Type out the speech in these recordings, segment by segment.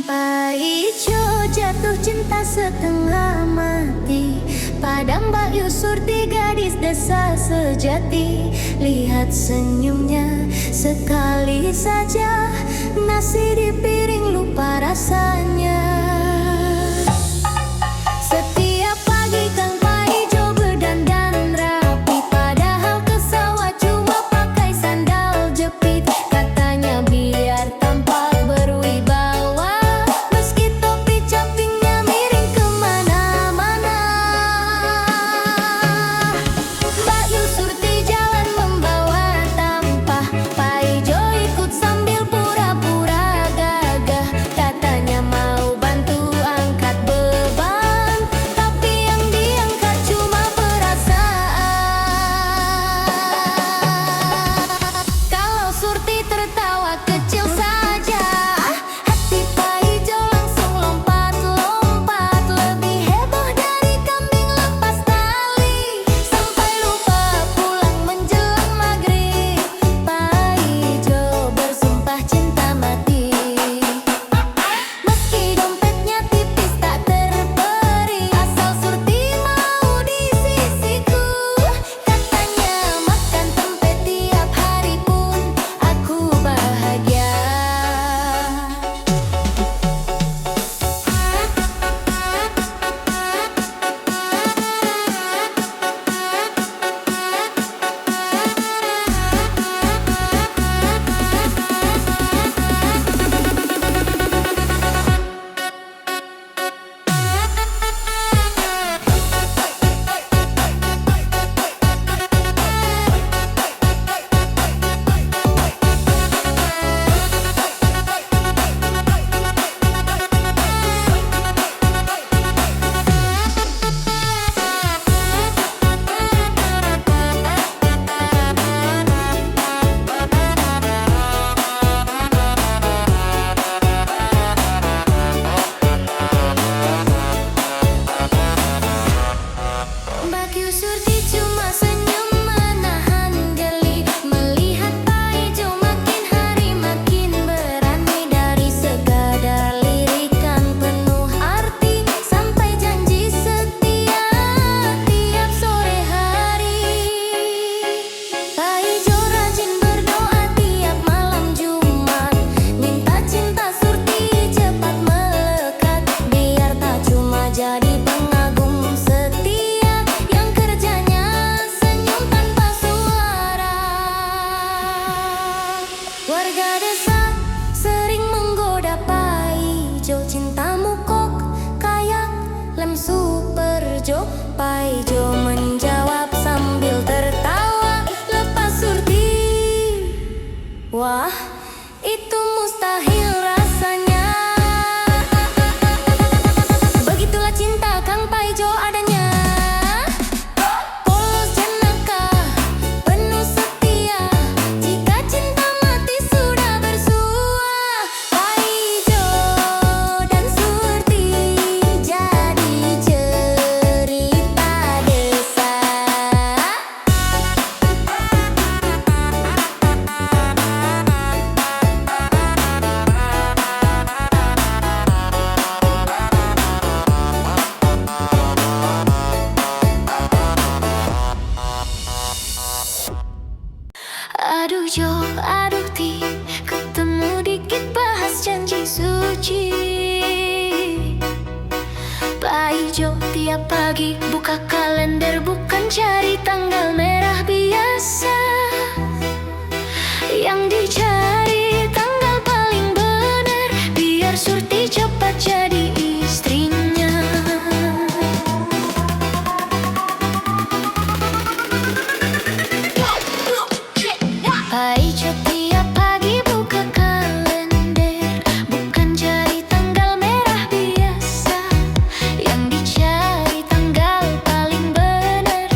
Paijo jatuh cinta setengah mati pada Mbak Yusurti, gadis desa sejati. Lihat senyumnya sekali saja, nasi di piring lupa rasanya. Setiap pagi Kang Paijo berdandan rapi, padahal ke sawah cuma pakai sandal jepit. Katanya biar tampak berwibawa, meski topi capingnya miring kemana-mana. Mbak Yusurti jalan membawa tampah, Paijo ikut sambil pura-pura gagah. Katanya mau bantu angkat beban, tapi yang diangkat cuma perasaan. Kalau Surti tertawa kecil saja, hati Paijo langsung lompat-lompat. Lebih heboh dari kambing lepas tali, sampai lupa pulang menjelang maghrib. Paijo bersumpah cinta mati, meski dompetnya tipis tak terperi. Asal Surti mau di sisiku, katanya makan tempe tiap hari pun aku bahagia. Mbak Yusurti cuma senyum menahan geli, melihat Paijo makin hari makin berani. Dari sekadar lirikan penuh arti, sampai janji setia tiap sore hari. Paijo rajin berdoa tiap malam Jumat, minta cinta Surti cepat melekat, biar tak cuma jadi pengagum setia yang kerjanya senyum tanpa suara. Warga desa sering menggoda Paijo, cintamu kok kayak lem super jok. Paijo menjawab sambil tertawa, lepas Surti, wah itu mustahil rasanya. Begitulah cinta Kang Paijo adanya, polos jenaka, penuh setia. Jika cinta mati sudah bersua, Paijo dan Surti jadi cerita desa. Aduh Jo, aduh Ti, ketemu dikit bahas janji suci. Paijo tiap pagi buka kalender, bukan cari tanggal merah biasa. Yang dicari tanggal paling benar, biar Surti cepat jadi istrinya. Paijo tiap pagi buka kalender, bukan cari tanggal merah biasa. Yang dicari tanggal paling benar,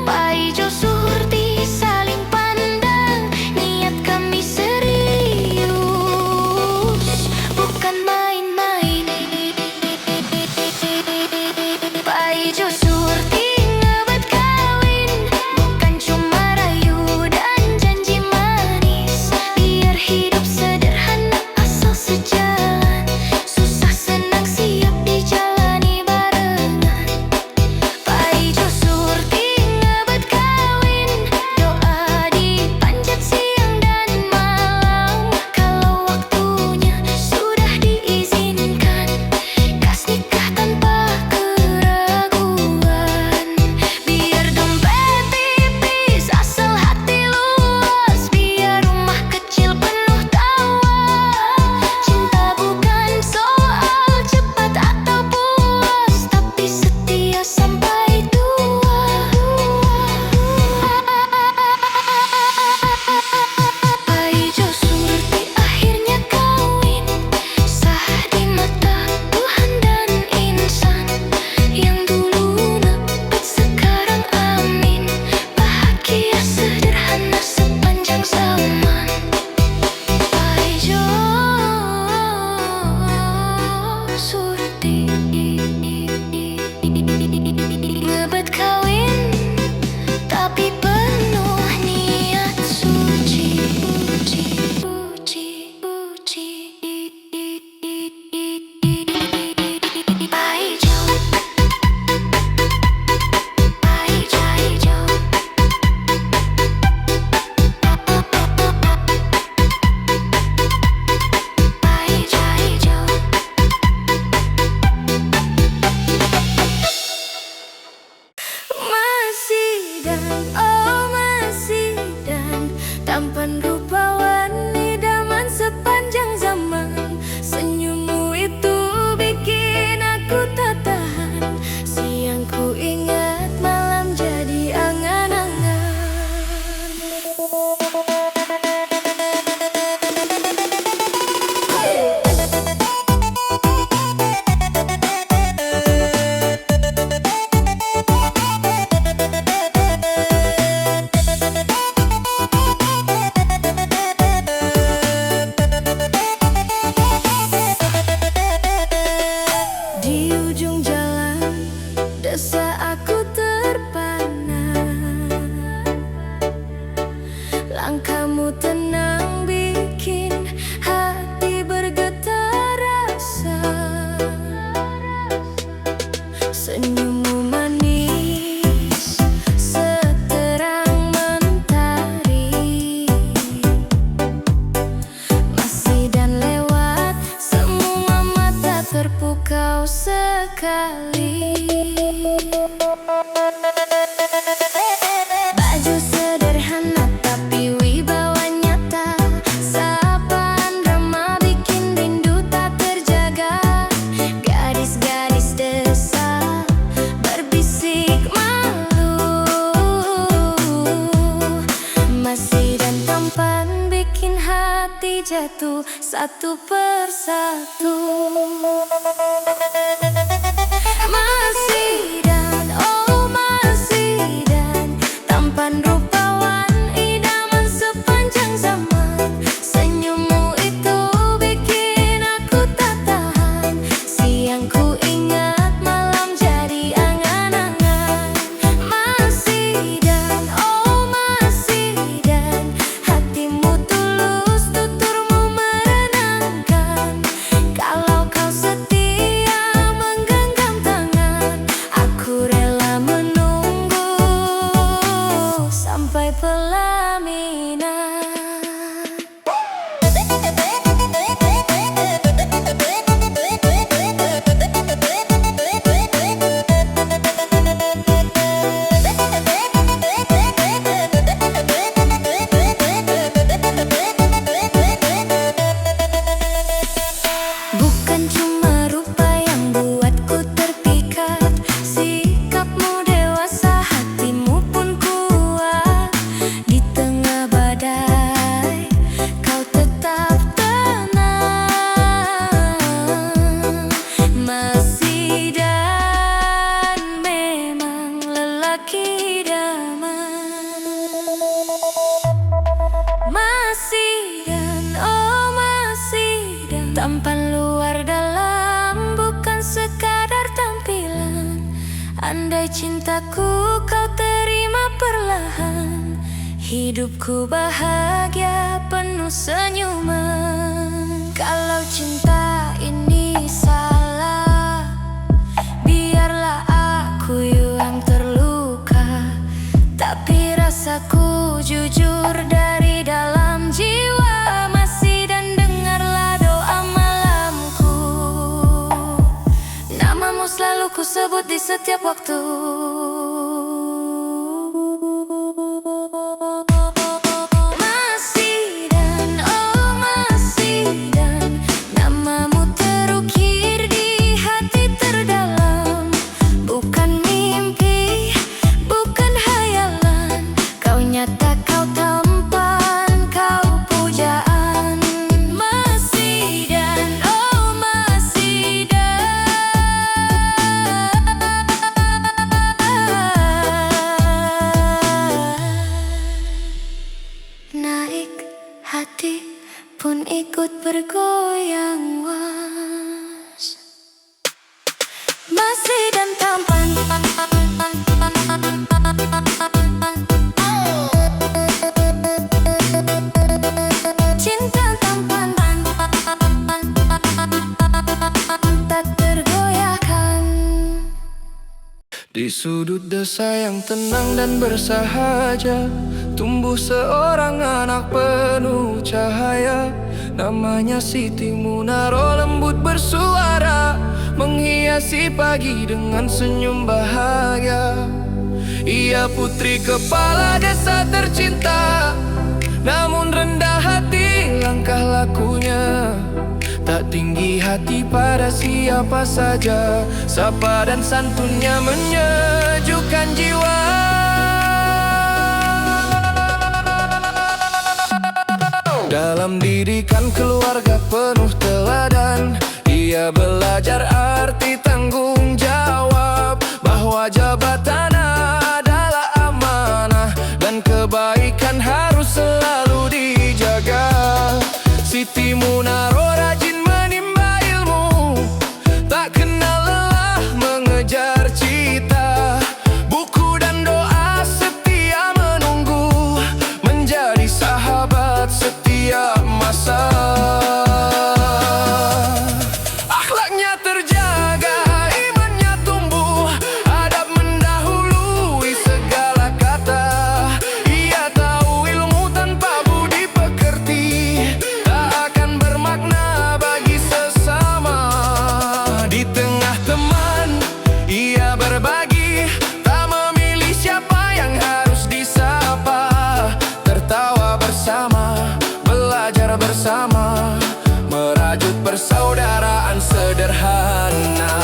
Pak Ijo Surti saling pandang, niat kami serius, bukan main-main. Pak Ijo Surti ngebat kawin, bukan cuma rayu dan janji manis. Biar hidup sederhana asal sejalan, susah senang siap dijalani barengan. Pak Ijo Surti ngebat kawin, doa dipanjat siang dan malam. Kalau waktunya sudah diizinkan, kas nikah tanpa keraguan. Biar dompet tipis asal hati luas, biar rumah kecil penuh tawa. Cinta bukan soal cepat atau puas, tapi setia sampai tua. Pak Ijo Surti akhirnya kawin, sah di mata Tuhan dan insan. Yang dulu nepet sekarang amin, bahagia sederhana sepanjang zaman. Pak Ijo Surti ngebat kawin, tapi penuh niat suci. Pak Ijo, Pak Ijo, Pak Ijo. Masih dan oh masih dan, tampan rupawan idaman sepanjang zaman. Senyummu itu bikin aku tak tahan, siang ku ingat malam jadi angan-angan. Di ujung jalan desa aku terpana, langkahmu tenang bikin hati bergetar rasa. Senyummu manis seterang mentari, masih dan lewat semua mata terpukau sekali. Baju sederhana tapi wibawa nyata, sapaan ramah bikin rindu tak terjaga. Gadis-gadis desa berbisik malu, masih dan tampan bikin hati jatuh satu persatu. Masih dan oh masih dan, tampan rupawan idaman sepanjang zaman. Senyummu itu bikin aku tak tahan, siang ku ingat malam jadi angan-angan. Masih dan oh masih dan, hatimu tulus tuturmu menenangkan. Kalau kau setia menggenggam tangan, aku rela menunggu sampai pelaminan. Bukan cuma rupa yang buatku terpikat, sikapmu dewasa, hatimu pun kuat. Di tengah badai Tampan luar dalam bukan sekadar tampilan. Andai cintaku kau terima perlahan, hidupku bahagia penuh senyuman. Kalau cinta ini salah, biarlah aku yang terluka. Tapi rasaku jujur dari dalam jiwa masih, dan dengarlah doa malamku. Namamu selalu ku sebut di setiap waktu. Masih dan oh masih dan, namamu terukir di hati terdalam. Bukan mimpi, bukan hayalan, kau nyata, kau tampan, kau pujaan. Masih dan oh masih dan, naik hati pun ikut bergoyang was. Masih dan tampan, cinta tampan, tak tergoyahkan. Di sudut desa yang tenang dan bersahaja, tumbuh seorang anak penuh cahaya. Namanya Siti Munaro, lembut bersuara, menghiasi pagi dengan senyum bahagia. Ia putri kepala desa tercinta, namun rendah hati langkah lakunya. Tak tinggi hati pada siapa saja, sapa dan santunnya menyejukkan jiwa. Dalam didikan keluarga penuh teladan, ia belajar arti tanggung jawab, bahwa jabatan adalah amanah dan kebaikan harus selalu dijaga. Siti Munaro rajin menimba ilmu, tak kenal lelah mengejar cita. Buku dan doa setia menunggu, menjadi sahabat setiap masa. Akhlaknya terjaga, imannya tumbuh, adab mendahului segala kata. Ia tahu ilmu tanpa budi pekerti tak akan bermakna bagi sesama. Di tengah teman ia berbagi, tak memilih siapa yang harus disapa. Tertawa bersama, belajar bersama, merajut persaudaraan sederhana.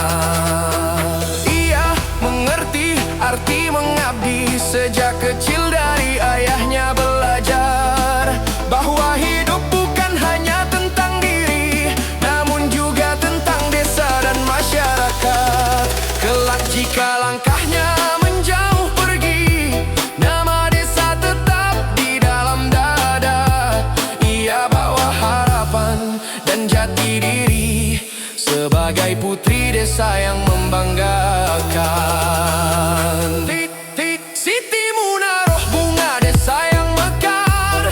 Ia mengerti arti mengabdi, sejak kecil dari ayahnya belajar, bahwa hidup bukan hanya tentang diri, namun juga tentang desa dan masyarakat. Kelak jika langkahnya menjauh pergi, nama desa tetap di dalam dada. Ia bawa harapan dan jati diri, sebagai putri desa yang membanggakan. Siti Munaro, bunga desa yang mekar,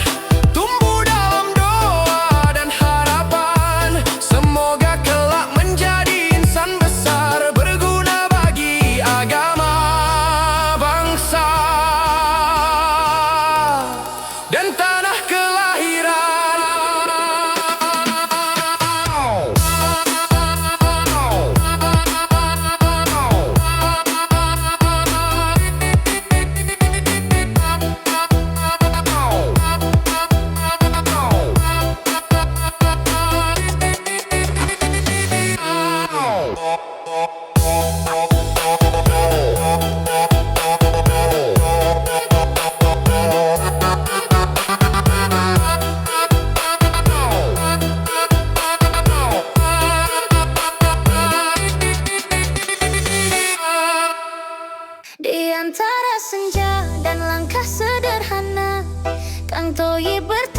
tumbuh dalam doa dan harapan. Semoga kelak menjadi insan besar, berguna bagi agama, bangsa, dan tanah kelahiran. Di antara senja dan langkah sederhana, Kang Toyi bertanya,